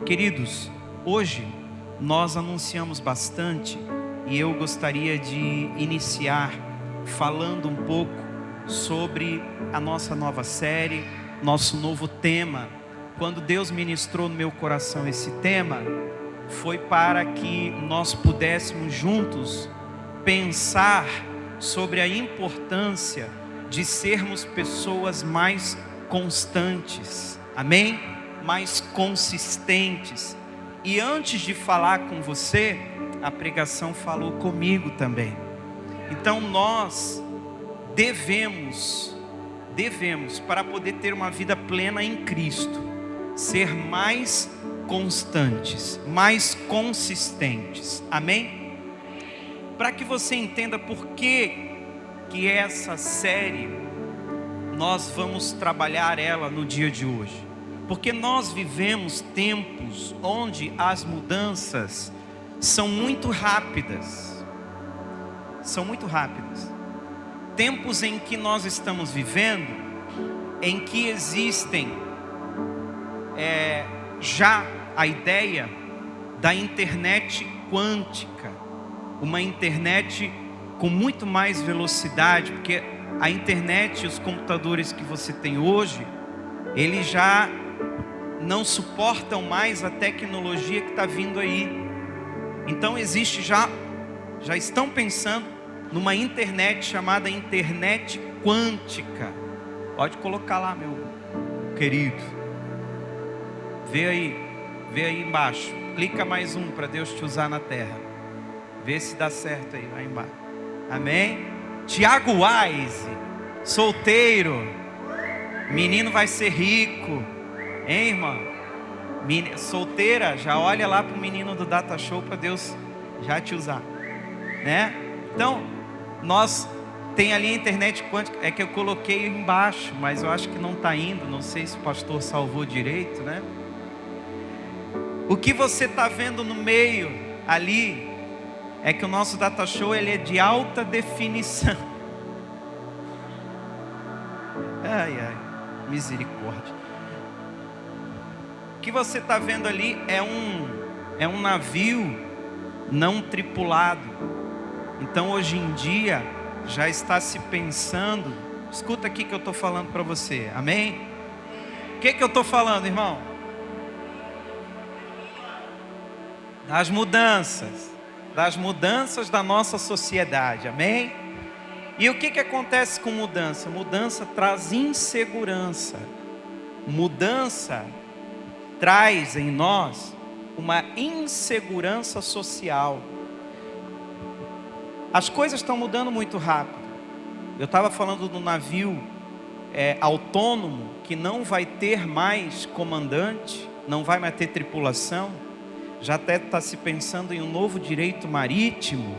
Queridos, hoje nós anunciamos bastante e eu gostaria de iniciar falando um pouco sobre a nossa nova série, nosso novo tema. Quando Deus ministrou no meu coração esse tema, foi para que nós pudéssemos juntos pensar sobre a importância de sermos pessoas mais constantes, amém? Mais consistentes. E antes de falar com você, a pregação falou comigo também. Então nós devemos, para poder ter uma vida plena em Cristo, ser mais constantes, mais consistentes, amém? Para que você entenda por que essa série, nós vamos trabalhar ela no dia de hoje. Porque nós vivemos tempos onde as mudanças são muito rápidas. São muito rápidas. Tempos em que nós estamos vivendo, em que existem já a ideia da internet quântica. Uma internet com muito mais velocidade, porque a internet e os computadores que você tem hoje, eles já não suportam mais a tecnologia que está vindo aí. Então existe já estão pensando numa internet chamada internet quântica. Pode colocar lá, meu querido. Vê aí embaixo. Clica mais um para Deus te usar na terra. Vê se dá certo aí, lá embaixo. Amém? Tiago Wise, solteiro. Menino vai ser rico. Hein, irmã? Solteira, já olha lá para o menino do Data Show para Deus já te usar, né? Então, nós tem ali a internet quântica, é que eu coloquei embaixo, mas eu acho que não está indo, não sei se o pastor salvou direito, né? O que você está vendo no meio ali é que o nosso Data Show ele é de alta definição. Ai, misericórdia. O que você está vendo ali é um navio não tripulado. Então hoje em dia já está se pensando. Escuta aqui que eu estou falando para você, amém? O que eu estou falando, irmão? Das mudanças da nossa sociedade, amém? E o que acontece com mudança? Mudança traz insegurança. Mudança traz em nós uma insegurança social. As coisas estão mudando muito rápido. Eu estava falando do navio autônomo, que não vai ter mais comandante, não vai mais ter tripulação. Já até está se pensando em um novo direito marítimo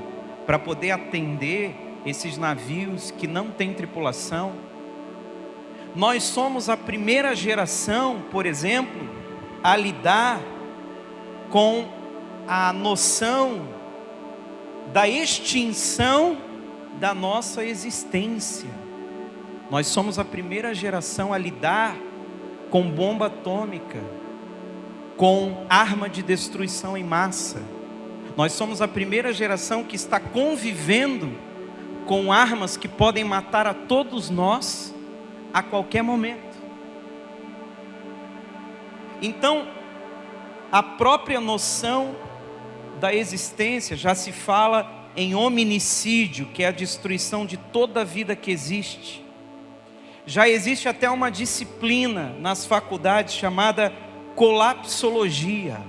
para poder atender esses navios que não têm tripulação. Nós somos a primeira geração, por exemplo, a lidar com a noção da extinção da nossa existência. Nós somos a primeira geração a lidar com bomba atômica, com arma de destruição em massa. Nós somos a primeira geração que está convivendo com armas que podem matar a todos nós a qualquer momento. Então, a própria noção da existência já se fala em hominicídio, que é a destruição de toda a vida que existe. Já existe até uma disciplina nas faculdades chamada colapsologia,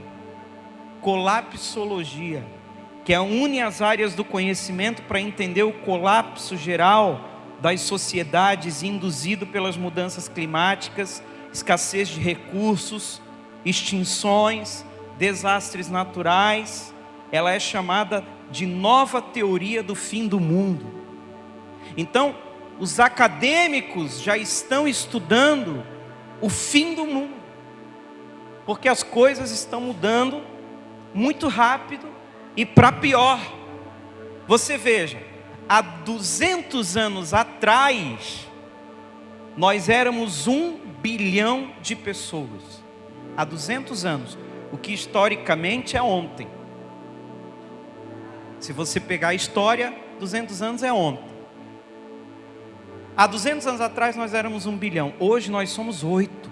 que une as áreas do conhecimento para entender o colapso geral das sociedades induzido pelas mudanças climáticas, escassez de recursos, extinções, desastres naturais. Ela é chamada de nova teoria do fim do mundo. Então, os acadêmicos já estão estudando o fim do mundo, porque as coisas estão mudando muito rápido e para pior. Você veja, há 200 anos atrás, nós éramos 1 bilhão de pessoas. Há 200 anos. o que historicamente é ontem. Se você pegar a história, 200 anos é ontem. Há 200 anos atrás nós éramos 1 bilhão. Hoje nós somos 8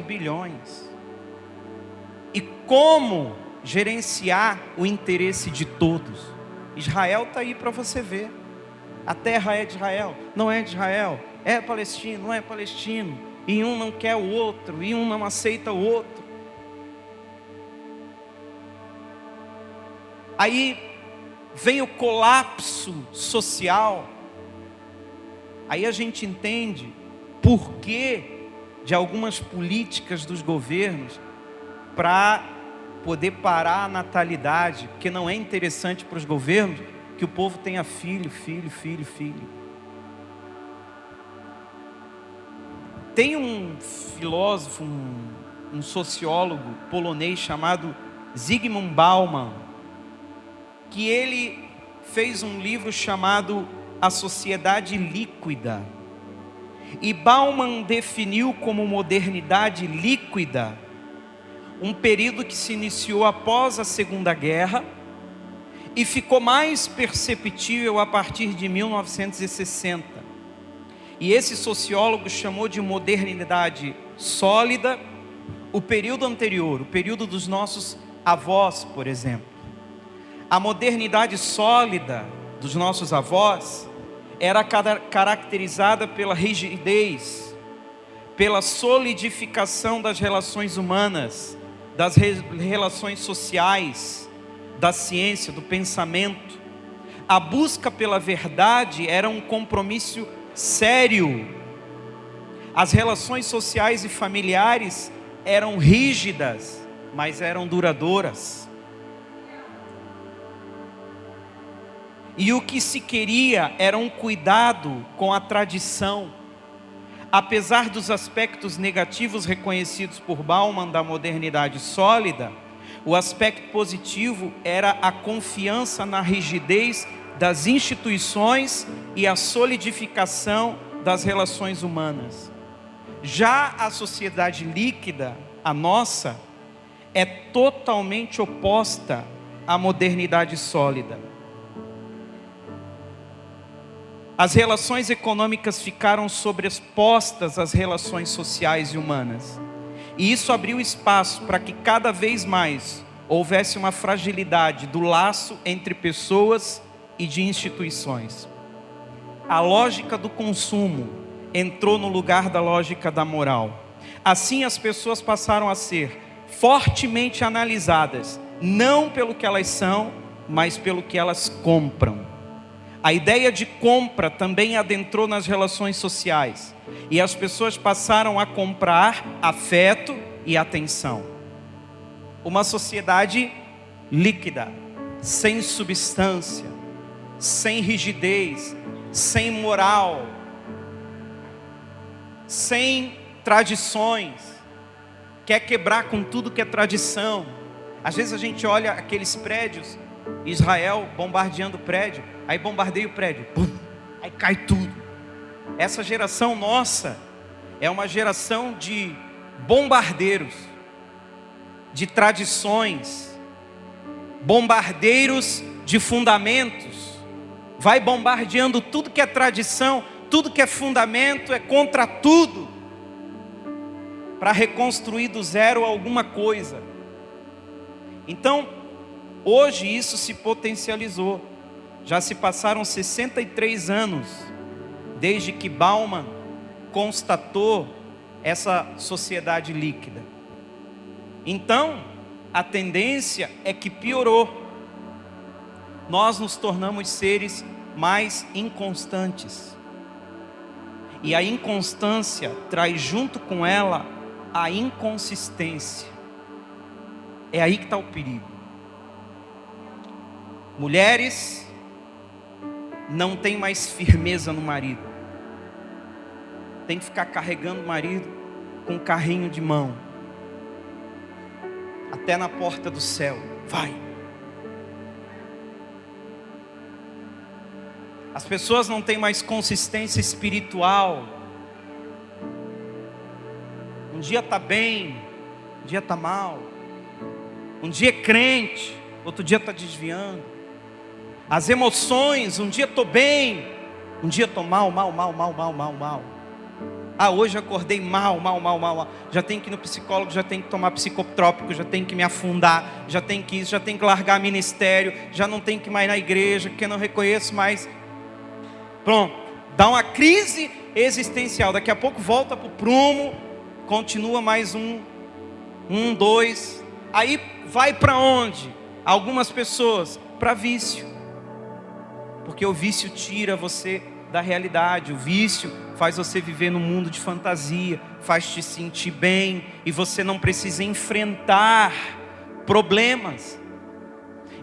bilhões. E como gerenciar o interesse de todos? Israel está aí para você ver. A terra é de Israel, não é de Israel. É palestino, não é palestino. E um não quer o outro, e um não aceita o outro. Aí vem o colapso social. Aí a gente entende por que de algumas políticas dos governos para poder parar a natalidade, porque não é interessante para os governos que o povo tenha filho. Tem um filósofo, um sociólogo polonês chamado Zygmunt Bauman, que ele fez um livro chamado A Sociedade Líquida. E Bauman definiu como modernidade líquida um período que se iniciou após a Segunda Guerra e ficou mais perceptível a partir de 1960. E esse sociólogo chamou de modernidade sólida o período anterior, o período dos nossos avós, por exemplo. A modernidade sólida dos nossos avós era caracterizada pela rigidez, pela solidificação das relações humanas, das relações sociais, da ciência, do pensamento. A busca pela verdade era um compromisso sério. As relações sociais e familiares eram rígidas, mas eram duradouras. E o que se queria era um cuidado com a tradição. Apesar dos aspectos negativos reconhecidos por Bauman da modernidade sólida, o aspecto positivo era a confiança na rigidez das instituições e a solidificação das relações humanas. Já a sociedade líquida, a nossa, é totalmente oposta à modernidade sólida. As relações econômicas ficaram sobrepostas às relações sociais e humanas. E isso abriu espaço para que cada vez mais houvesse uma fragilidade do laço entre pessoas e de instituições. A lógica do consumo entrou no lugar da lógica da moral. Assim as pessoas passaram a ser fortemente analisadas, não pelo que elas são, mas pelo que elas compram. A ideia de compra também adentrou nas relações sociais, e as pessoas passaram a comprar afeto e atenção. Uma sociedade líquida, sem substância, sem rigidez, sem moral, sem tradições, quer quebrar com tudo que é tradição. Às vezes a gente olha aqueles prédios, Israel bombardeando o prédio, aí bombardeia o prédio, pum, aí cai tudo. Essa geração nossa é uma geração de bombardeiros, de tradições, bombardeiros de fundamentos. Vai bombardeando tudo que é tradição, tudo que é fundamento, é contra tudo, para reconstruir do zero alguma coisa. Então, hoje isso se potencializou. Já se passaram 63 anos desde que Bauman constatou essa sociedade líquida. Então, a tendência é que piorou. Nós nos tornamos seres mais inconstantes. E a inconstância traz junto com ela a inconsistência. É aí que está o perigo. Mulheres não têm mais firmeza no marido. Tem que ficar carregando o marido com um carrinho de mão até na porta do céu. Vai. As pessoas não têm mais consistência espiritual. Um dia está bem, dia está mal. Um dia é crente, outro dia está desviando. As emoções, um dia estou bem, um dia estou mal. Hoje acordei mal. Já tenho que ir no psicólogo, já tenho que tomar psicotrópico, já tenho que me afundar, já tenho que isso, já tenho que largar ministério, já não tenho que ir mais na igreja, porque eu não reconheço mais. Pronto, dá uma crise existencial. Daqui a pouco volta para o prumo, continua mais dois. Aí vai para onde? Algumas pessoas, para vício. Porque o vício tira você da realidade. O vício faz você viver num mundo de fantasia, faz te sentir bem, e você não precisa enfrentar problemas.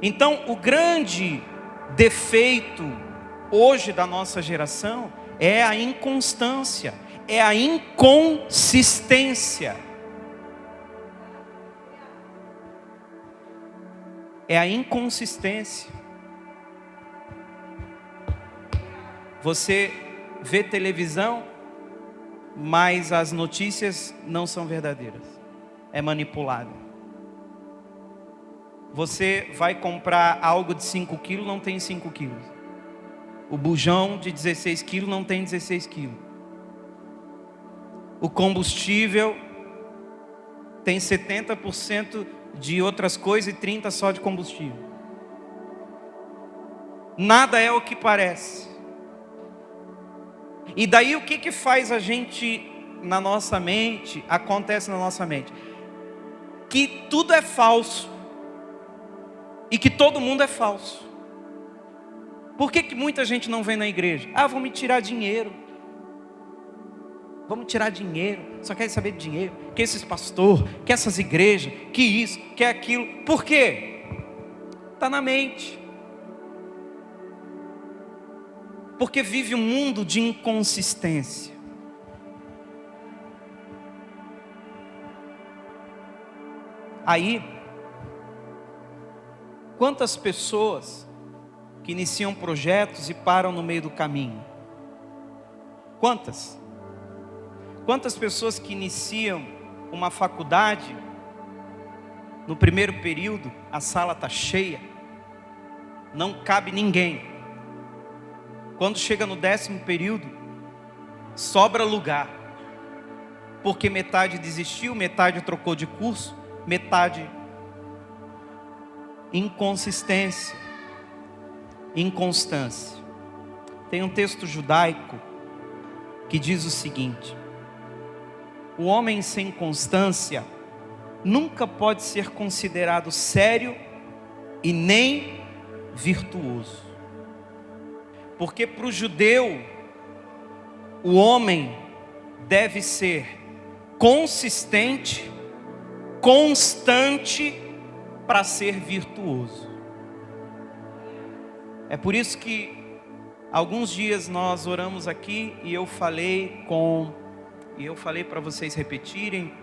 Então, o grande defeito hoje da nossa geração é a inconstância, é a inconsistência. É a inconsistência. Você vê televisão, mas as notícias não são verdadeiras. É manipulado. Você vai comprar algo de 5 quilos, não tem 5 quilos. O bujão de 16 quilos não tem 16 quilos. O combustível tem 70% de outras coisas e 30% só de combustível. Nada é o que parece. E daí o que faz a gente, na nossa mente, acontece na nossa mente? Que tudo é falso. E que todo mundo é falso. Por que muita gente não vem na igreja? Vão me tirar dinheiro. Vamos tirar dinheiro. Só querem saber de dinheiro. Que esses pastores, que essas igrejas, que isso, que aquilo. Por quê? Está na mente. Porque vive um mundo de inconsistência. Aí, quantas pessoas que iniciam projetos e param no meio do caminho? Quantas? Quantas pessoas que iniciam uma faculdade, no primeiro período, a sala está cheia, não cabe ninguém. Quando chega no 10º período, sobra lugar. Porque metade desistiu, metade trocou de curso, metade inconsistência, inconstância. Tem um texto judaico que diz o seguinte: o homem sem constância nunca pode ser considerado sério e nem virtuoso. Porque para o judeu, o homem deve ser consistente, constante para ser virtuoso. É por isso que alguns dias nós oramos aqui e eu falei para vocês repetirem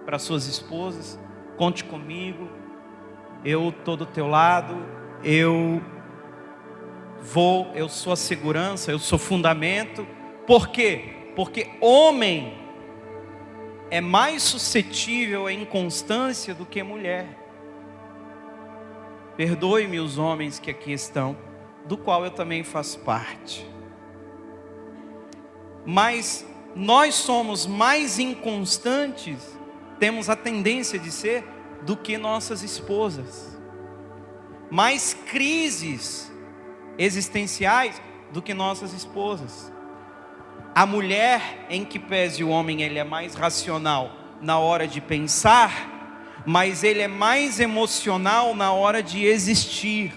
para suas esposas: conte comigo, eu estou do teu lado, eu sou a segurança, eu sou fundamento. Por quê? Porque homem é mais suscetível à inconstância do que mulher. Perdoe-me os homens que aqui estão, do qual eu também faço parte. Mas nós somos mais inconstantes, temos a tendência de ser, do que nossas esposas. Mais crises existenciais do que nossas esposas. A mulher, em que pese o homem, ele é mais racional na hora de pensar, mas ele é mais emocional na hora de existir.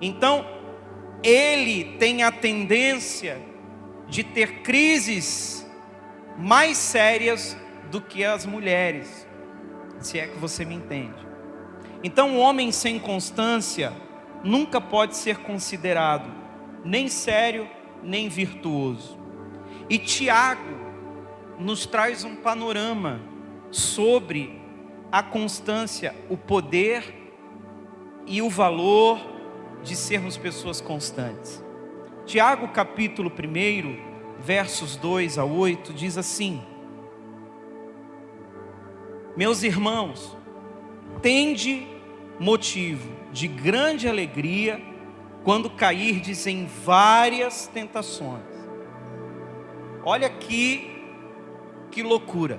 Então, ele tem a tendência de ter crises mais sérias do que as mulheres, se é que você me entende. Então, o homem sem constância nunca pode ser considerado nem sério, nem virtuoso. E Tiago nos traz um panorama sobre a constância, o poder e o valor de sermos pessoas constantes. Tiago capítulo 1, versos 2 a 8, diz assim: Meus irmãos, tende motivo de grande alegria quando cairdes em várias tentações. Olha aqui que loucura.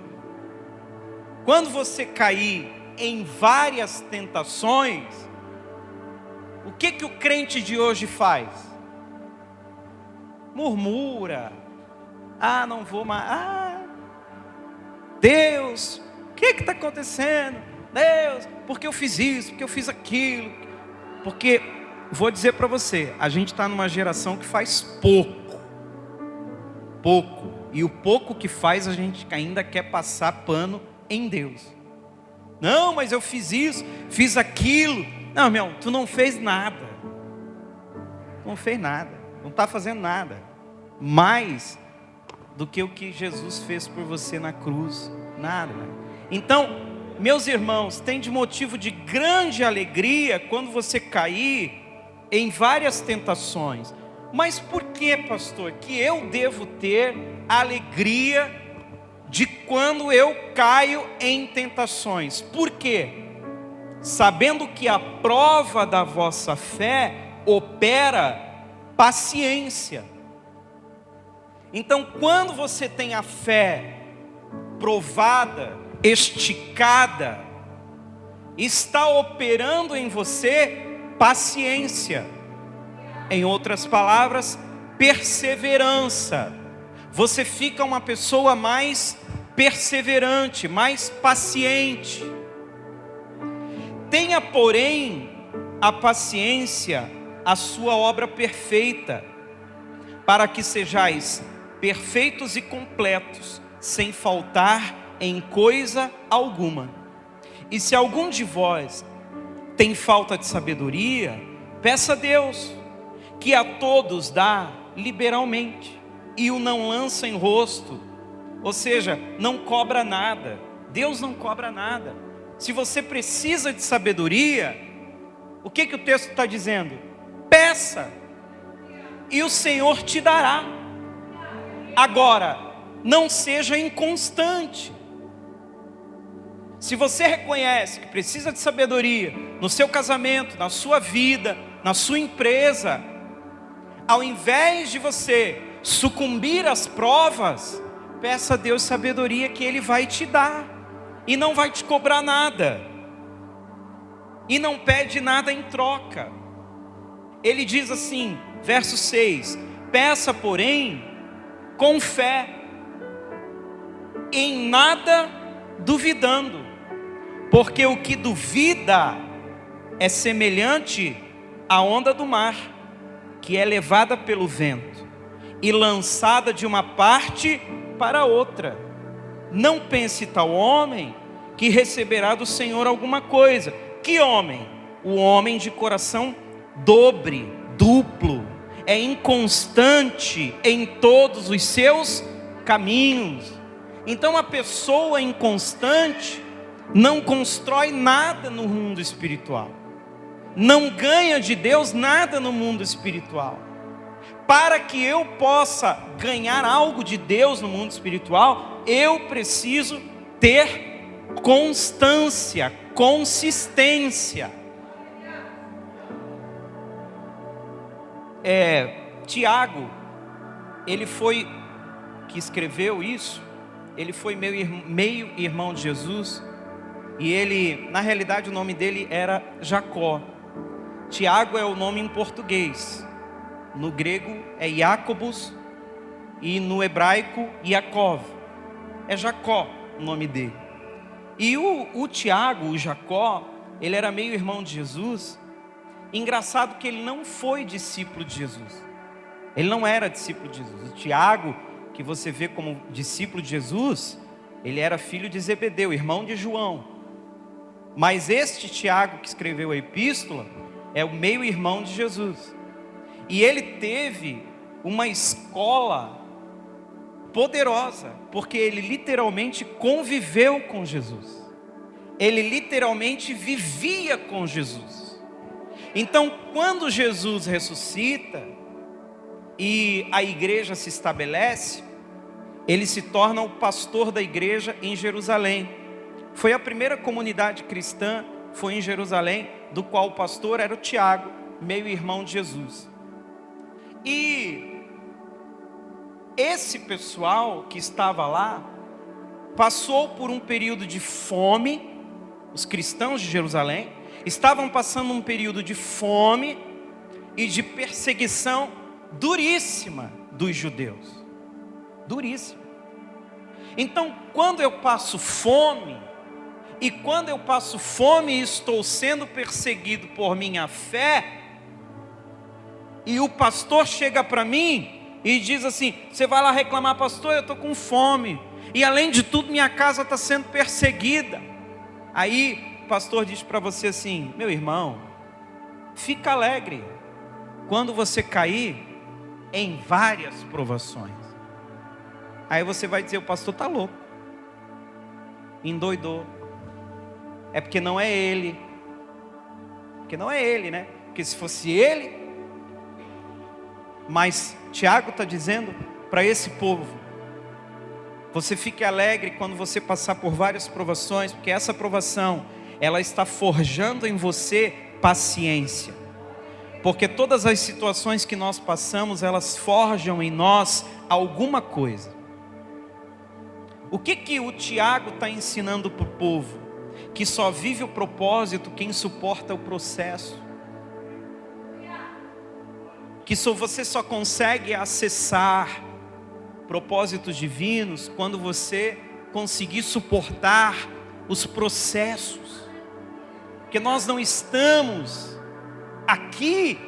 Quando você cair em várias tentações, o que o crente de hoje faz? Murmura. Não vou mais. Deus, o que está acontecendo? Deus, porque eu fiz isso, porque eu fiz aquilo. Porque, vou dizer para você, a gente está numa geração que faz pouco. E o pouco que faz, a gente ainda quer passar pano em Deus. Não, mas eu fiz isso, fiz aquilo. Não, meu, tu não fez nada. Não fez nada. Não está fazendo nada. Mais do que o que Jesus fez por você na cruz. Nada. Então, meus irmãos, tem de motivo de grande alegria quando você cair em várias tentações. Mas por que, pastor, que eu devo ter alegria de quando eu caio em tentações? Por quê? Sabendo que a prova da vossa fé opera paciência. Então, quando você tem a fé provada, esticada, está operando em você paciência. Em outras palavras, perseverança. Você fica uma pessoa mais perseverante, mais paciente. Tenha, porém, a paciência, a sua obra perfeita, para que sejais perfeitos e completos, sem faltar em coisa alguma. E se algum de vós tem falta de sabedoria, peça a Deus, que a todos dá liberalmente, e o não lança em rosto, ou seja, não cobra nada. Deus não cobra nada. Se você precisa de sabedoria, o que o texto está dizendo? Peça, e o Senhor te dará. Agora, não seja inconstante. Se você reconhece que precisa de sabedoria no seu casamento, na sua vida, na sua empresa, ao invés de você sucumbir às provas, peça a Deus sabedoria, que Ele vai te dar, e não vai te cobrar nada, e não pede nada em troca. Ele diz assim, verso 6, peça, porém, com fé, em nada duvidando, porque o que duvida é semelhante à onda do mar, que é levada pelo vento e lançada de uma parte para outra. Não pense tal homem que receberá do Senhor alguma coisa. Que homem? O homem de coração dobre, duplo, é inconstante em todos os seus caminhos. Então a pessoa inconstante não constrói nada no mundo espiritual, não ganha de Deus nada no mundo espiritual. Para que eu possa ganhar algo de Deus no mundo espiritual, eu preciso ter constância, consistência. Tiago, ele foi, que escreveu isso, ele foi meio irmão de Jesus, e ele, na realidade o nome dele era Jacó. Tiago é o nome em português, no grego é Jacobus, e no hebraico Yaakov, é Jacó o nome dele. E o Tiago, o Jacó, ele era meio irmão de Jesus. Engraçado que ele não foi discípulo de Jesus, ele não era discípulo de Jesus. O Tiago, que você vê como discípulo de Jesus, ele era filho de Zebedeu, irmão de João. Mas este Tiago que escreveu a epístola é o meio-irmão de Jesus. E ele teve uma escola poderosa, porque ele literalmente conviveu com Jesus. Ele literalmente vivia com Jesus. Então, quando Jesus ressuscita e a igreja se estabelece, ele se torna o pastor da igreja em Jerusalém. Foi a primeira comunidade cristã, foi em Jerusalém, do qual o pastor era o Tiago, meio-irmão de Jesus. E esse pessoal que estava lá, passou por um período de fome. Os cristãos de Jerusalém estavam passando um período de fome e de perseguição duríssima dos judeus. Duríssima. Então, quando eu passo fome, e quando eu passo fome e estou sendo perseguido por minha fé, e o pastor chega para mim e diz assim: você vai lá reclamar, pastor, eu estou com fome, e além de tudo minha casa está sendo perseguida. Aí o pastor diz para você assim: meu irmão, fica alegre quando você cair em várias provações. Aí você vai dizer: o pastor está louco, endoidou. É porque não é ele. Porque não é ele, né? Porque se fosse ele. Mas Tiago está dizendo para esse povo: você fique alegre quando você passar por várias provações, porque essa provação, ela está forjando em você paciência. Porque todas as situações que nós passamos, elas forjam em nós alguma coisa. O que o Tiago está ensinando para o povo? Que só vive o propósito quem suporta o processo. Que você só consegue acessar propósitos divinos quando você conseguir suportar os processos. Porque nós não estamos aqui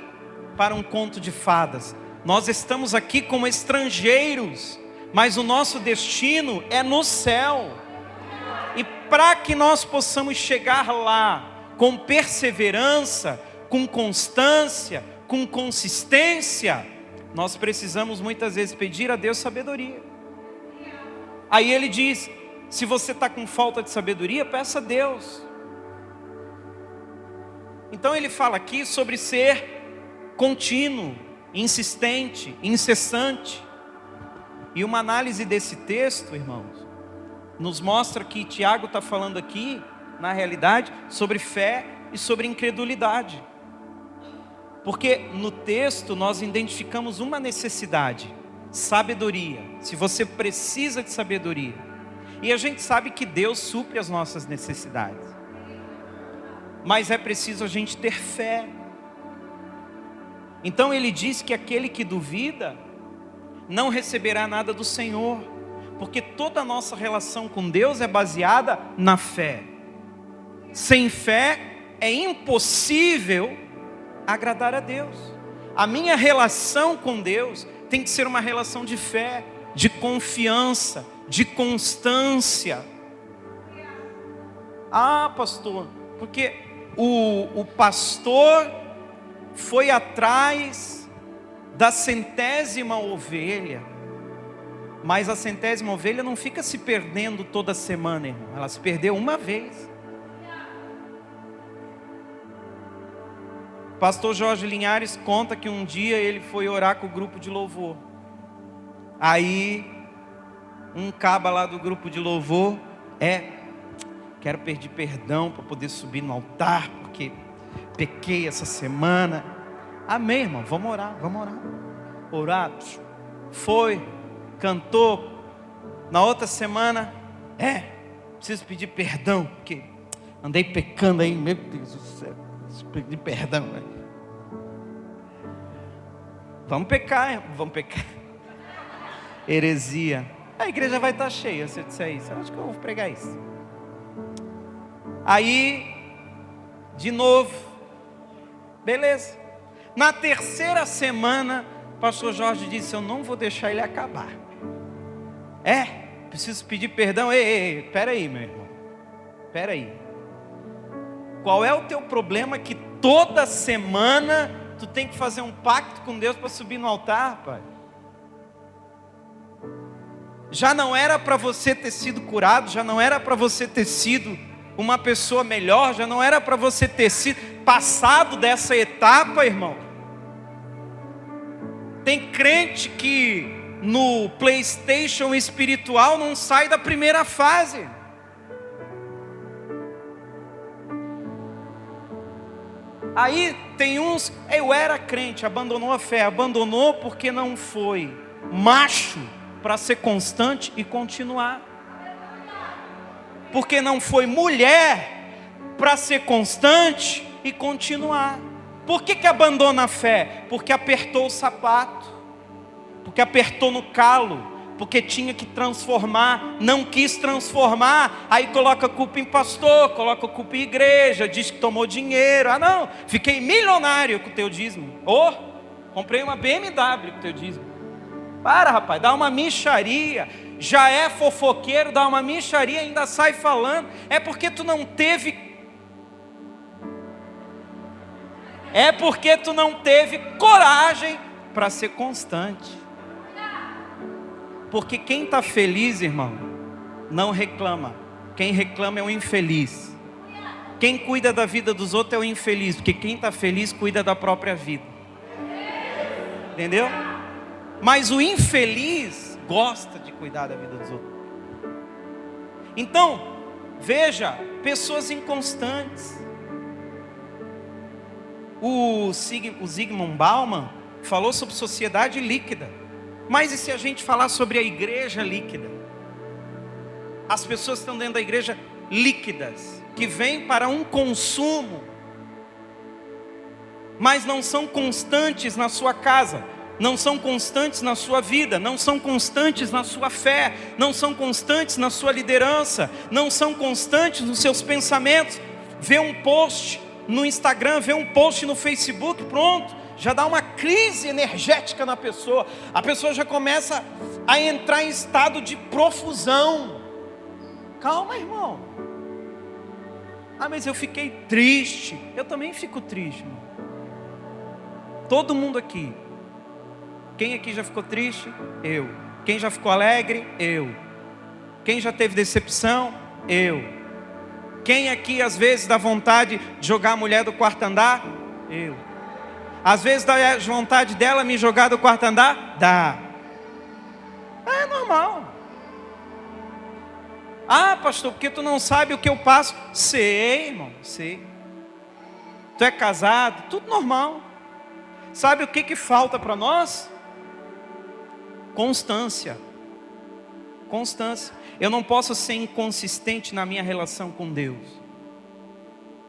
para um conto de fadas. Nós estamos aqui como estrangeiros, mas o nosso destino é no céu. E para que nós possamos chegar lá com perseverança, com constância, com consistência, nós precisamos muitas vezes pedir a Deus sabedoria. Aí ele diz: se você está com falta de sabedoria, peça a Deus. Então ele fala aqui sobre ser contínuo, insistente, incessante. E uma análise desse texto, irmãos, nos mostra que Tiago está falando aqui, na realidade, sobre fé e sobre incredulidade. Porque no texto nós identificamos uma necessidade: sabedoria. Se você precisa de sabedoria. E a gente sabe que Deus supre as nossas necessidades. Mas é preciso a gente ter fé. Então ele diz que aquele que duvida não receberá nada do Senhor. Porque toda a nossa relação com Deus é baseada na fé. Sem fé é impossível agradar a Deus. A minha relação com Deus tem que ser uma relação de fé, de confiança, de constância. Ah, pastor, porque o pastor foi atrás da 100ª ovelha. Mas a 100ª ovelha não fica se perdendo toda semana, irmão. Ela se perdeu uma vez. Pastor Jorge Linhares conta que um dia ele foi orar com o grupo de louvor. Aí um caba lá do grupo de louvor: quero pedir perdão para poder subir no altar, porque pequei essa semana. Amém, irmão, vamos orar. Orar, foi, cantou. Na outra semana, preciso pedir perdão, porque andei pecando aí, meu Deus do céu, preciso pedir perdão. Vamos pecar. Heresia. A igreja vai estar cheia se eu disser isso. Eu acho que eu vou pregar isso. Aí, de novo, beleza. Na terceira semana, o pastor Jorge disse: eu não vou deixar ele acabar. Preciso pedir perdão. Espera aí, meu irmão. Espera aí. Qual é o teu problema que toda semana tu tem que fazer um pacto com Deus para subir no altar, pai? Já não era para você ter sido curado, já não era para você ter sido uma pessoa melhor, já não era para você ter sido passado dessa etapa, irmão. Tem crente que no PlayStation espiritual não sai da primeira fase. Aí tem uns, eu era crente, abandonou a fé, abandonou porque não foi macho para ser constante e continuar. Porque não foi mulher para ser constante e continuar. Por que abandona a fé? Porque apertou o sapato, porque apertou no calo, porque tinha que transformar, não quis transformar, aí coloca a culpa em pastor, coloca a culpa em igreja, diz que tomou dinheiro. Ah não, fiquei milionário com o teu dízimo. Comprei uma BMW com o teu dízimo. Para, rapaz, dá uma mixaria. Já é fofoqueiro, dá uma mixaria, ainda sai falando. É porque tu não teve coragem para ser constante. Porque quem está feliz, irmão, não reclama. Quem reclama é o infeliz. Quem cuida da vida dos outros é o infeliz. Porque quem está feliz cuida da própria vida. Entendeu? Mas o infeliz gosta de cuidar da vida dos outros. Então, veja, pessoas inconstantes. O Zygmunt Bauman falou sobre sociedade líquida. Mas e se a gente falar sobre a igreja líquida? As pessoas estão dentro da igreja líquidas, que vêm para um consumo, mas não são constantes na sua casa, não são constantes na sua vida, não são constantes na sua fé, não são constantes na sua liderança, não são constantes nos seus pensamentos. Vê um post no Instagram, vê um post no Facebook, pronto, já dá uma crise energética na pessoa. A pessoa já começa a entrar em estado de profusão. Calma, irmão. Ah, mas eu fiquei triste. Eu também fico triste, irmão. Todo mundo aqui. Quem aqui já ficou triste? Eu. Quem já ficou alegre? Eu. Quem já teve decepção? Eu. Quem aqui às vezes dá vontade de jogar a mulher do quarto andar? Eu. Às vezes dá vontade dela me jogar do quarto andar? Dá. É normal. Ah, pastor, porque tu não sabe o que eu passo? Sei, irmão, sei. Tu é casado? Tudo normal. Sabe o que falta para nós? Constância. Constância. Eu não posso ser inconsistente na minha relação com Deus.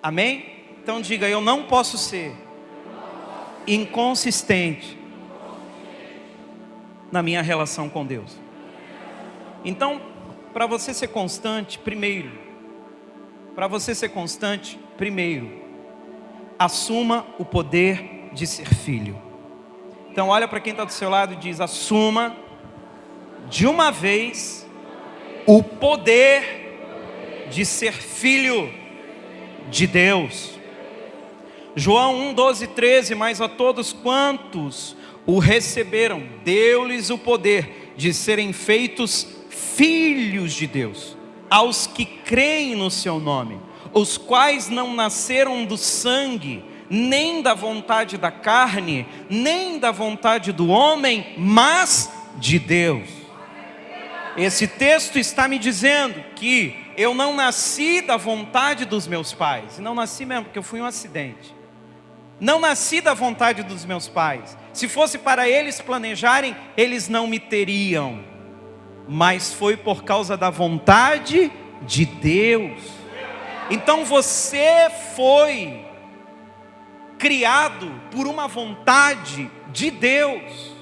Amém? Então diga, eu não posso ser inconsistente na minha relação com Deus. Então, para você ser constante, primeiro, assuma o poder de ser filho. Então olha para quem está do seu lado e diz, assuma de uma vez o poder de ser filho de Deus. João 1, 12, 13, mas a todos quantos o receberam, deu-lhes o poder de serem feitos filhos de Deus, aos que creem no seu nome, os quais não nasceram do sangue, nem da vontade da carne, nem da vontade do homem, mas de Deus. Esse texto está me dizendo que eu não nasci da vontade dos meus pais, não nasci mesmo porque eu fui um acidente. Não nasci da vontade dos meus pais. Se fosse para eles planejarem, eles não me teriam. Mas foi por causa da vontade de Deus. Então você foi criado por uma vontade de Deus.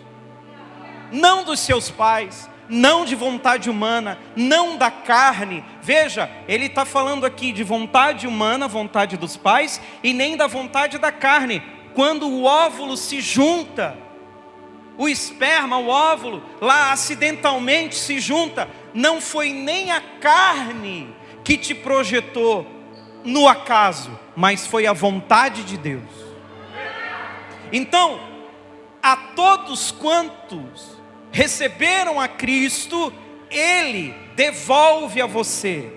Não dos seus pais, não de vontade humana, não da carne. Veja, ele está falando aqui de vontade humana, vontade dos pais, e nem da vontade da carne. Quando o óvulo se junta, o esperma, o óvulo, lá acidentalmente se junta, não foi nem a carne que te projetou no acaso, mas foi a vontade de Deus. Então, a todos quantos receberam a Cristo, Ele devolve a você.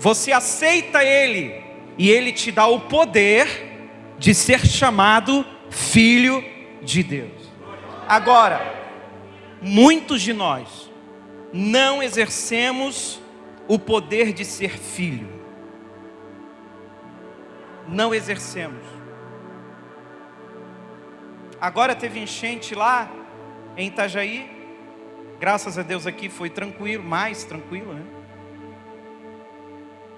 Você aceita Ele, e Ele te dá o poder de ser chamado filho de Deus. Agora, muitos de nós não exercemos o poder de ser filho. não exercemos. Agora teve enchente lá em Itajaí. Graças a Deus aqui foi tranquilo, mais tranquilo, né?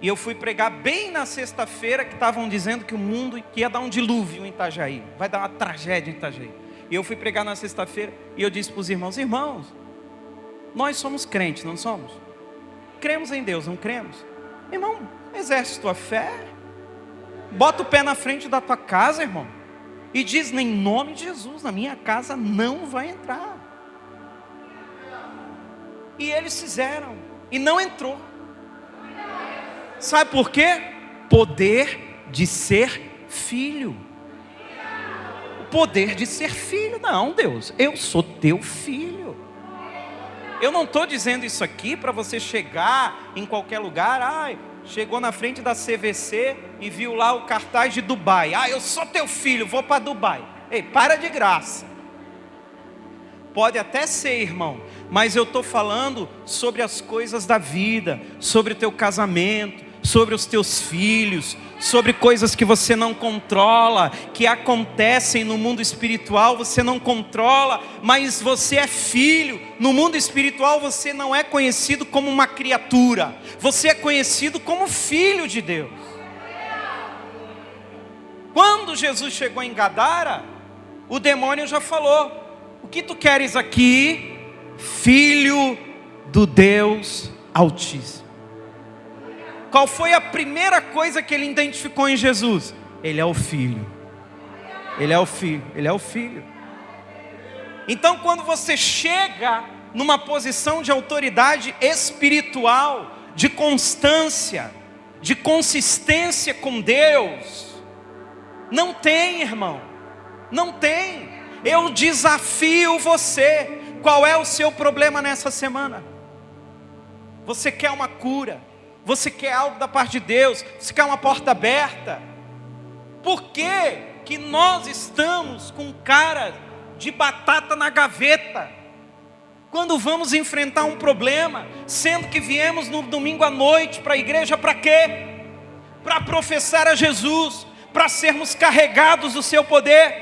E eu fui pregar bem na sexta-feira que estavam dizendo que o mundo que ia dar um dilúvio em Itajaí. Vai dar uma tragédia em Itajaí. E eu fui pregar na sexta-feira e eu disse para os irmãos: irmãos, nós somos crentes, não somos? Cremos em Deus, não cremos? Irmão, exerce tua fé. Bota o pé na frente da tua casa, irmão. E diz: em nome de Jesus, na minha casa não vai entrar. E eles fizeram, e não entrou. Sabe por quê? Poder de ser filho. O poder de ser filho. Não, Deus, eu sou teu filho. Eu não estou dizendo isso aqui para você chegar em qualquer lugar. Chegou na frente da CVC e viu lá o cartaz de Dubai. Eu sou teu filho, vou para Dubai. Ei, para de graça. Pode até ser, irmão, mas eu estou falando sobre as coisas da vida, sobre o teu casamento, sobre os teus filhos, sobre coisas que você não controla, que acontecem no mundo espiritual, você não controla, mas você é filho. No mundo espiritual você não é conhecido como uma criatura, você é conhecido como filho de Deus. Quando Jesus chegou em Gadara, o demônio já falou: o que tu queres aqui, filho do Deus Altíssimo? Qual foi a primeira coisa que ele identificou em Jesus? Ele é o Filho. Ele é o Filho. Ele é o Filho. Então, quando você chega numa posição de autoridade espiritual, de constância, de consistência com Deus, não tem, irmão, não tem. Eu desafio você. Qual é o seu problema nessa semana? Você quer uma cura? Você quer algo da parte de Deus? Você quer uma porta aberta? Por que que nós estamos com cara de batata na gaveta quando vamos enfrentar um problema, sendo que viemos no domingo à noite para a igreja para quê? Para professar a Jesus, para sermos carregados do seu poder,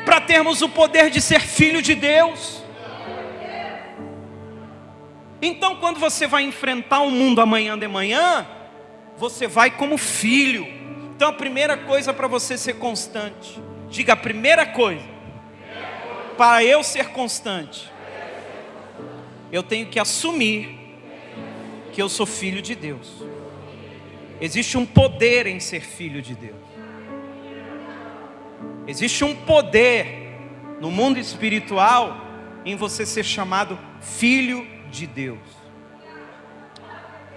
para termos o poder de ser filho de Deus. Então, quando você vai enfrentar o mundo amanhã de manhã, você vai como filho. Então, a primeira coisa para você ser constante, diga: a primeira coisa para eu ser constante, eu tenho que assumir que eu sou filho de Deus. Existe um poder em ser filho de Deus. Existe um poder no mundo espiritual em você ser chamado filho de Deus.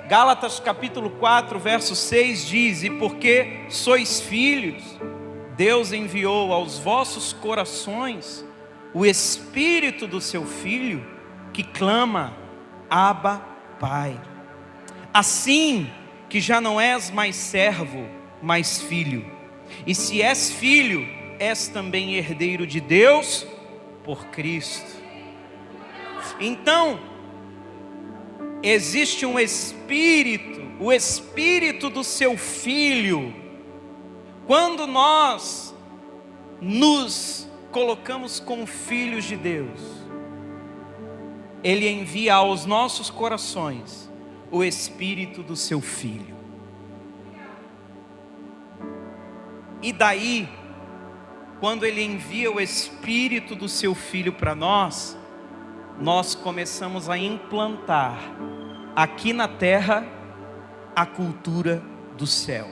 Gálatas capítulo 4, verso 6 diz: e porque sois filhos, Deus enviou aos vossos corações o Espírito do seu Filho, que clama: Abba, Pai. Assim que já não és mais servo, mas filho. E se és filho, és também herdeiro de Deus por Cristo. Então, existe um Espírito, o Espírito do seu Filho. Quando nós nos colocamos como filhos de Deus, Ele envia aos nossos corações o Espírito do seu Filho. E daí, quando Ele envia o Espírito do seu Filho para nós, nós começamos a implantar aqui na terra a cultura do céu.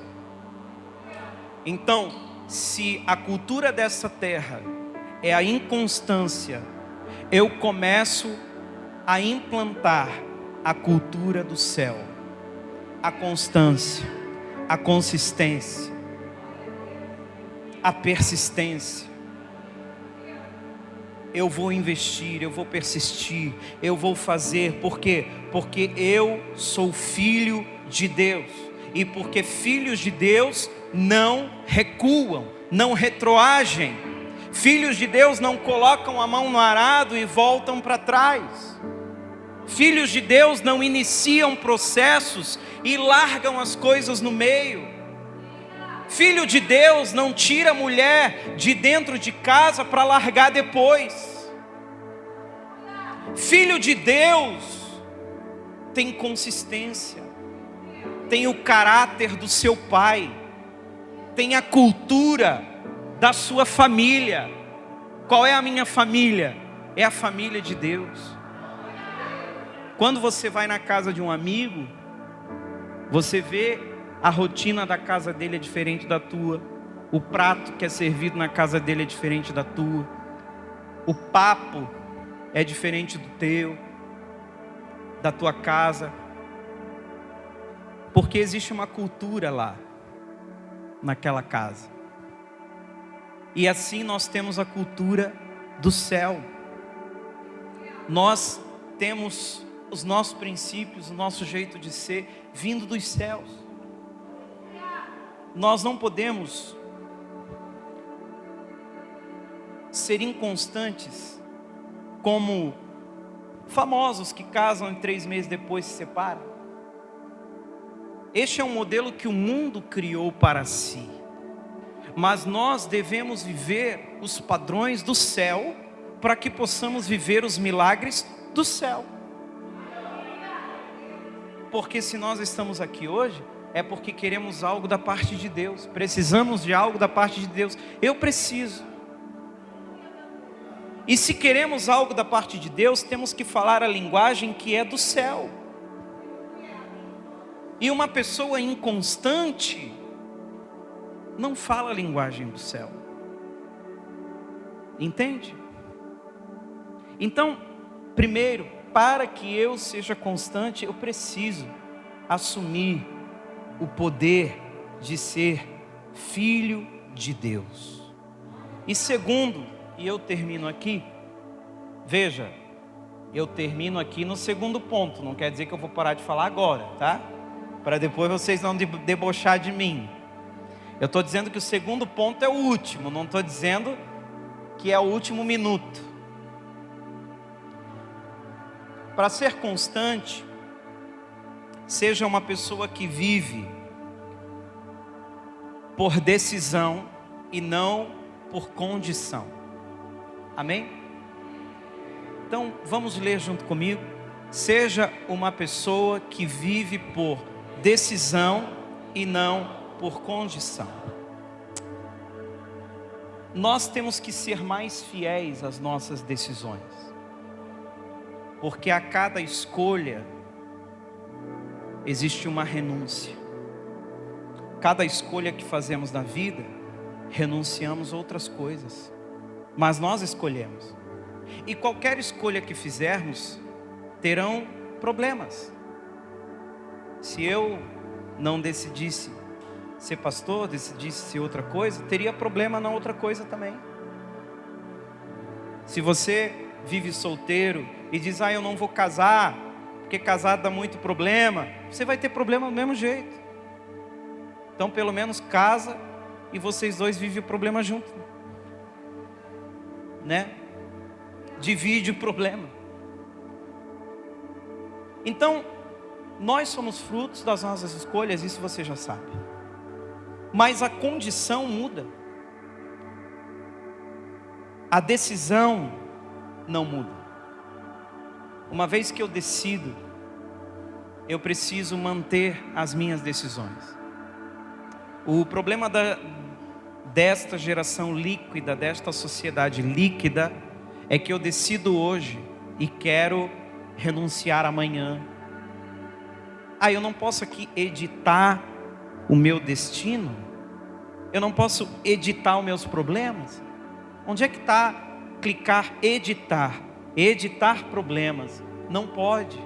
Então, se a cultura dessa terra é a inconstância, eu começo a implantar a cultura do céu, a constância, a consistência, a persistência. Eu vou investir, eu vou persistir, eu vou fazer. Por quê? Porque eu sou filho de Deus. E porque filhos de Deus não recuam, não retroagem. Filhos de Deus não colocam a mão no arado e voltam para trás. Filhos de Deus não iniciam processos e largam as coisas no meio. Filho de Deus não tira a mulher de dentro de casa para largar depois. Filho de Deus tem consistência, tem o caráter do seu pai, tem a cultura da sua família. Qual é a minha família? É a família de Deus. Quando você vai na casa de um amigo, você vê a rotina da casa dele é diferente da tua, o prato que é servido na casa dele é diferente da tua, o papo é diferente do teu, da tua casa, porque existe uma cultura lá, naquela casa. E assim nós temos a cultura do céu. Nós temos os nossos princípios, o nosso jeito de ser vindo dos céus. Nós não podemos ser inconstantes como famosos que casam e 3 meses depois se separam. Este é um modelo que o mundo criou para si. Mas nós devemos viver os padrões do céu para que possamos viver os milagres do céu. Porque se nós estamos aqui hoje, é porque queremos algo da parte de Deus. Precisamos de algo da parte de Deus. Eu preciso. E se queremos algo da parte de Deus, temos que falar a linguagem que é do céu. E uma pessoa inconstante não fala a linguagem do céu. Entende? Então, primeiro, para que eu seja constante, eu preciso assumir o poder de ser filho de Deus. E segundo, e eu termino aqui, veja, eu termino aqui no segundo ponto, não quer dizer que eu vou parar de falar agora, tá? Para depois vocês não debochar de mim. Eu estou dizendo que o segundo ponto é o último, não estou dizendo que é o último minuto. Para ser constante, seja uma pessoa que vive por decisão e não por condição. Amém? Então vamos ler junto comigo. Seja uma pessoa que vive por decisão e não por condição. Nós temos que ser mais fiéis às nossas decisões, porque a cada escolha existe uma renúncia. Cada escolha que fazemos na vida, renunciamos a outras coisas, mas nós escolhemos. E qualquer escolha que fizermos, terão problemas. Se eu não decidisse ser pastor, decidisse ser outra coisa, teria problema na outra coisa também. Se você vive solteiro e diz, eu não vou casar, porque casar dá muito problema, você vai ter problema do mesmo jeito. Então pelo menos casa e vocês dois vivem o problema junto, né? Divide o problema. Então nós somos frutos das nossas escolhas, isso você já sabe. Mas a condição muda. A decisão não muda. Uma vez que eu decido, eu preciso manter as minhas decisões. O problema desta geração líquida, desta sociedade líquida, é que eu decido hoje e quero renunciar amanhã. Eu não posso aqui editar o meu destino? Eu não posso editar os meus problemas? Onde é que está clicar editar? Editar problemas? Não pode.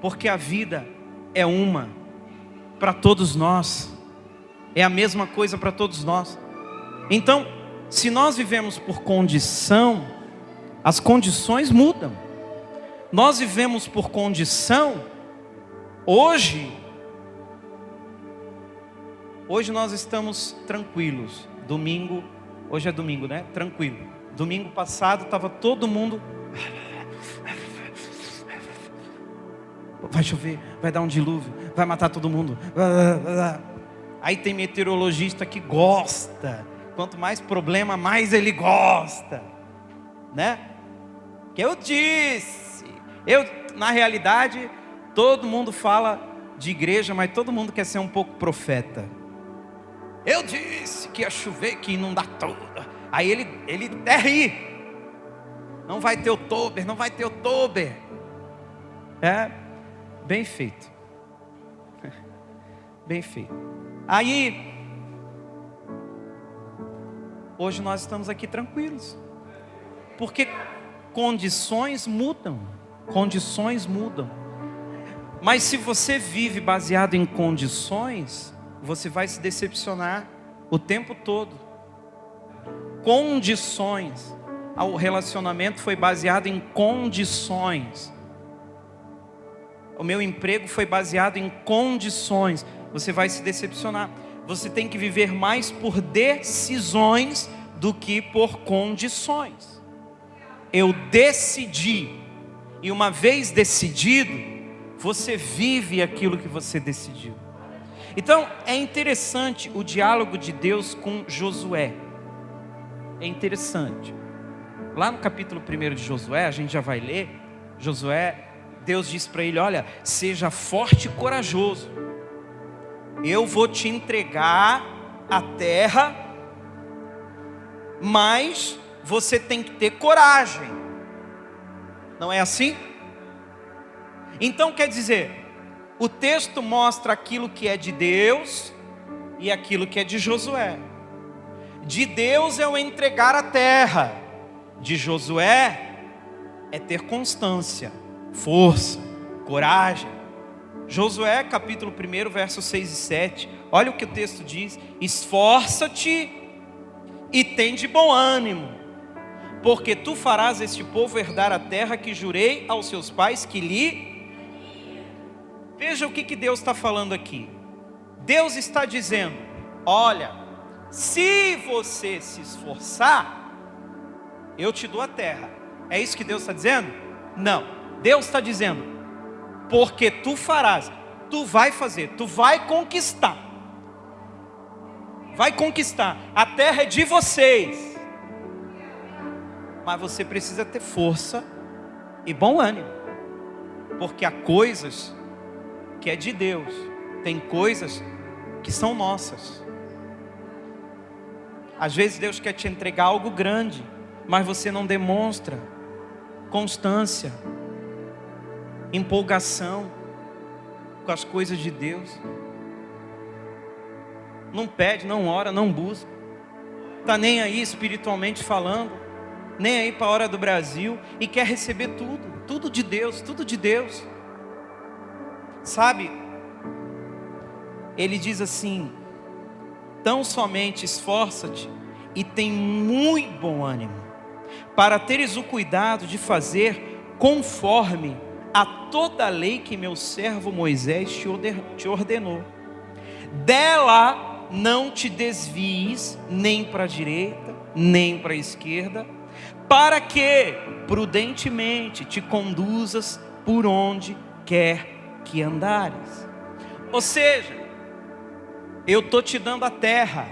Porque a vida é uma para todos nós. É a mesma coisa para todos nós. Então, se nós vivemos por condição, as condições mudam. Nós vivemos por condição. Hoje nós estamos tranquilos. Domingo, hoje é domingo, né? Tranquilo. Domingo passado estava todo mundo. Vai chover, vai dar um dilúvio, vai matar todo mundo. Aí tem meteorologista que gosta. Quanto mais problema, mais ele gosta, né? Que eu disse. Na realidade, todo mundo fala de igreja, mas todo mundo quer ser um pouco profeta. Eu disse que ia chover, que ia inundar tudo. Aí ele até ri. Não vai ter outubro, não vai ter outubro. É, bem feito. Bem feito. Aí, hoje nós estamos aqui tranquilos. Porque condições mudam. Condições mudam. Mas se você vive baseado em condições, você vai se decepcionar o tempo todo. Condições. O relacionamento foi baseado em condições. O meu emprego foi baseado em condições. Você vai se decepcionar. Você tem que viver mais por decisões do que por condições. Eu decidi. E uma vez decidido, você vive aquilo que você decidiu. Então, é interessante o diálogo de Deus com Josué. É interessante. Lá no capítulo 1 de Josué, a gente já vai ler. Josué, Deus diz para ele: olha, seja forte e corajoso. Eu vou te entregar a terra, mas você tem que ter coragem. Não é assim? Então quer dizer, o texto mostra aquilo que é de Deus e aquilo que é de Josué. De Deus é o entregar a terra, de Josué é ter constância, força, coragem. Josué capítulo 1, versos 6 e 7, olha o que o texto diz: esforça-te e tem de bom ânimo, porque tu farás este povo herdar a terra que jurei aos seus pais que lhe... Veja o que Deus está falando aqui. Deus está dizendo: olha, se você se esforçar, eu te dou a terra. É isso que Deus está dizendo? Não, Deus está dizendo: porque tu farás, tu vai fazer, tu vai conquistar. Vai conquistar, a terra é de vocês. Mas você precisa ter força e bom ânimo, porque há coisas que é de Deus, tem coisas que são nossas. Às vezes Deus quer te entregar algo grande, mas você não demonstra constância, empolgação com as coisas de Deus. Não pede, não ora, não busca. Está nem aí espiritualmente falando, nem aí para a hora do Brasil, e quer receber tudo de Deus, tudo de Deus. Sabe, ele diz assim: tão somente esforça-te e tem muito bom ânimo, para teres o cuidado de fazer conforme a toda a lei que meu servo Moisés te ordenou. Dela não te desvies nem para a direita, nem para a esquerda, para que prudentemente te conduzas por onde quer que andares. Ou seja, eu estou te dando a terra,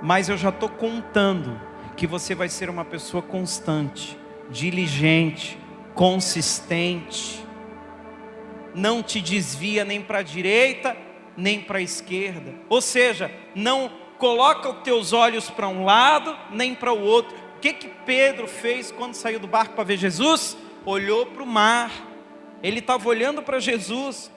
mas eu já estou contando que você vai ser uma pessoa constante, diligente, consistente. Não te desvia nem para a direita, nem para a esquerda. Ou seja, não coloca os teus olhos para um lado, nem para o outro. O que Pedro fez quando saiu do barco para ver Jesus? Olhou para o mar. Ele estava olhando para Jesus,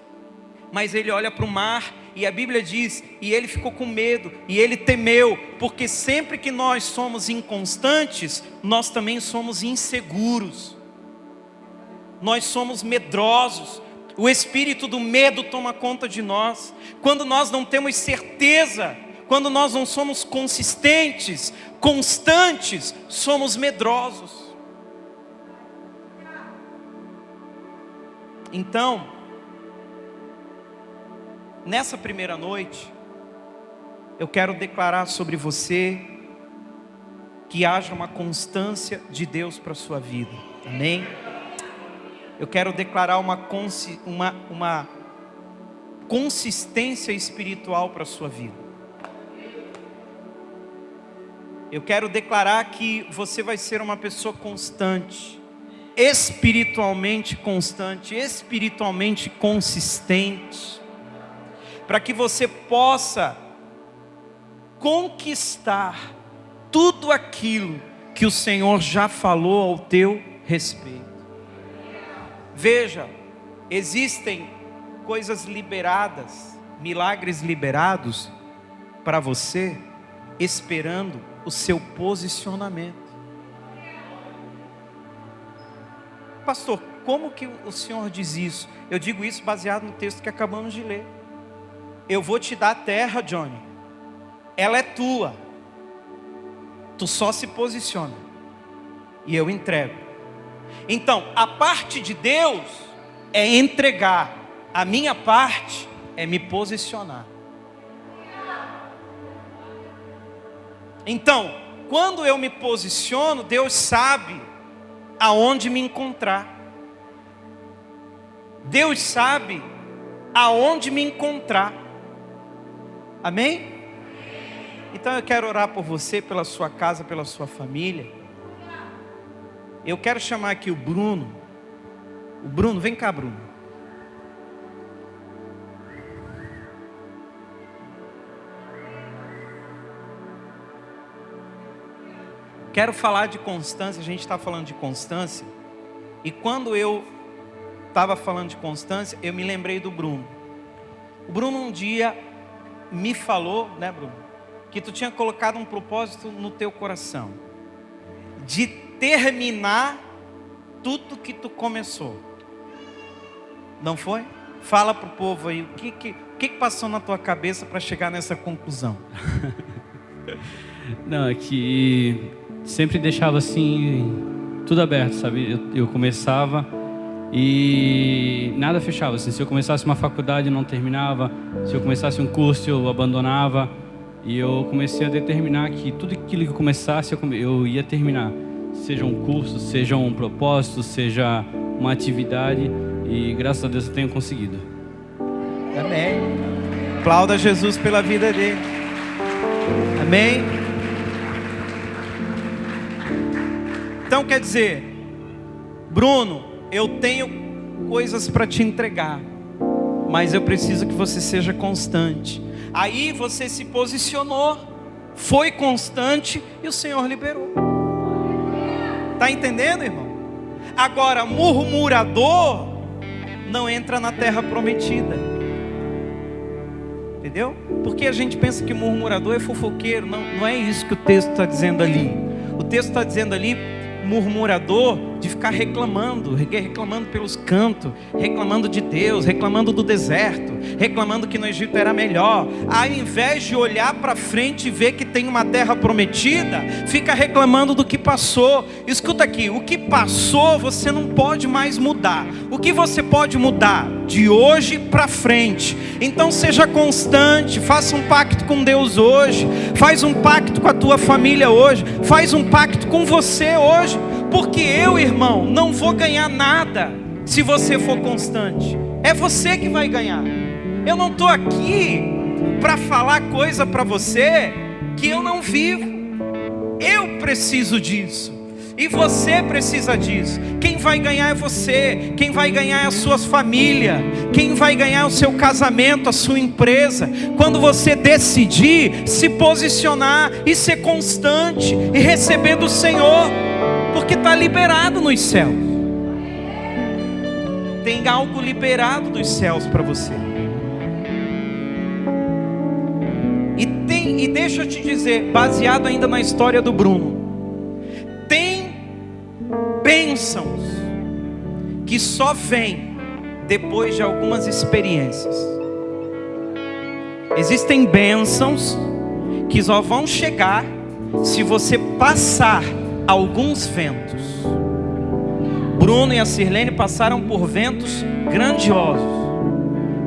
mas ele olha para o mar, e a Bíblia diz, e ele ficou com medo, e ele temeu, porque sempre que nós somos inconstantes, nós também somos inseguros, nós somos medrosos, o espírito do medo toma conta de nós. Quando nós não temos certeza, quando nós não somos consistentes, constantes, somos medrosos. Então, nessa primeira noite, eu quero declarar sobre você que haja uma constância de Deus para a sua vida, amém? Eu quero declarar consistência espiritual para a sua vida. Eu quero declarar que você vai ser uma pessoa constante, espiritualmente consistente, para que você possa conquistar tudo aquilo que o Senhor já falou ao teu respeito. Veja, existem coisas liberadas, milagres liberados para você, esperando o seu posicionamento. Pastor, como que o senhor diz isso? Eu digo isso baseado no texto que acabamos de ler. Eu vou te dar a terra, Johnny. Ela é tua. Tu só se posiciona. E eu entrego. Então, a parte de Deus é entregar. A minha parte é me posicionar. Então, quando eu me posiciono, Deus sabe aonde me encontrar. Deus sabe aonde me encontrar. Amém? Então eu quero orar por você, pela sua casa, pela sua família. Eu quero chamar aqui o Bruno. O Bruno, vem cá, Bruno. Quero falar de constância. A gente está falando de constância. E quando eu estava falando de constância, eu me lembrei do Bruno. O Bruno um dia me falou, né, Bruno, que tu tinha colocado um propósito no teu coração de terminar tudo que tu começou. Não foi? Fala pro povo aí, o que passou na tua cabeça para chegar nessa conclusão? Não, é que sempre deixava assim tudo aberto, sabe? Eu começava e nada fechava, assim. Se eu começasse uma faculdade, eu não terminava. Se eu começasse um curso, eu abandonava. E eu comecei a determinar que tudo aquilo que eu começasse, eu ia terminar. Seja um curso, seja um propósito, seja uma atividade. E graças a Deus eu tenho conseguido. Amém. Aplauda Jesus pela vida dele. Amém. Então quer dizer, Bruno, eu tenho coisas para te entregar, mas eu preciso que você seja constante. Aí você se posicionou, foi constante e o Senhor liberou. Está entendendo, irmão? Agora, murmurador não entra na terra prometida. Entendeu? Porque a gente pensa que murmurador é fofoqueiro. Não é isso que o texto está dizendo ali. O texto está dizendo ali, murmurador, de ficar reclamando pelos cantos, reclamando de Deus, reclamando do deserto, reclamando que no Egito era melhor. Ao invés de olhar para frente e ver que tem uma terra prometida, fica reclamando do que passou. Escuta aqui, o que passou você não pode mais mudar. O que você pode mudar? De hoje para frente. Então seja constante, faça um pacto com Deus hoje, faz um pacto com a tua família hoje, faz um pacto com você hoje. Porque eu, irmão, não vou ganhar nada se você for constante. É você que vai ganhar. Eu não estou aqui para falar coisa para você que eu não vivo. Eu preciso disso. E você precisa disso. Quem vai ganhar é você. Quem vai ganhar é a sua família. Quem vai ganhar é o seu casamento, a sua empresa. Quando você decidir se posicionar e ser constante e receber do Senhor. Porque está liberado nos céus. Tem algo liberado dos céus para você. E deixa eu te dizer, baseado ainda na história do Bruno, tem bênçãos que só vêm depois de algumas experiências. Existem bênçãos que só vão chegar se você passar alguns ventos. Bruno e a Sirlene passaram por ventos grandiosos.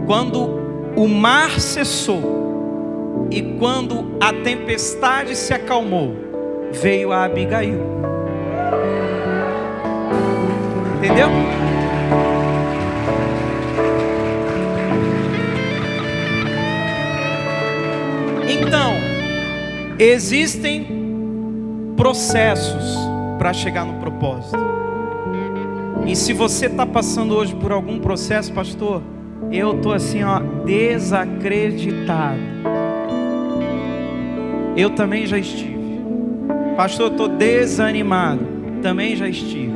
Quando o mar cessou e quando a tempestade se acalmou, veio a Abigail. Entendeu? Então, existem processos para chegar no propósito. E se você está passando hoje por algum processo, pastor, eu estou assim, ó, desacreditado. Eu também já estive. Pastor, eu estou desanimado. Também já estive.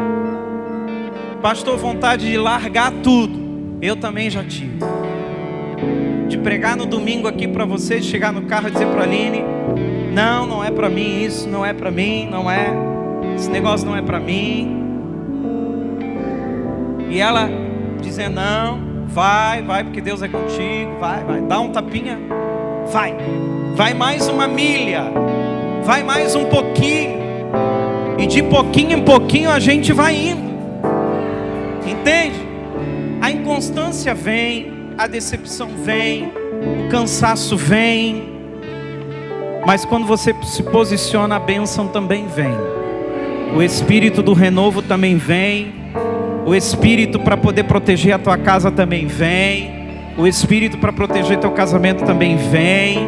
Pastor, vontade de largar tudo. Eu também já tive. De pregar no domingo aqui para vocês, chegar no carro e dizer para a Aline: não, não é para mim isso, não é para mim, não é. Esse negócio não é para mim. E ela dizer: não, vai, porque Deus é contigo, vai, dá um tapinha, vai mais uma milha, vai mais um pouquinho. E de pouquinho em pouquinho a gente vai indo. Entende? A inconstância vem, a decepção vem, o cansaço vem. Mas quando você se posiciona, a bênção também vem. O espírito do renovo também vem. O espírito para poder proteger a tua casa também vem. O espírito para proteger teu casamento também vem.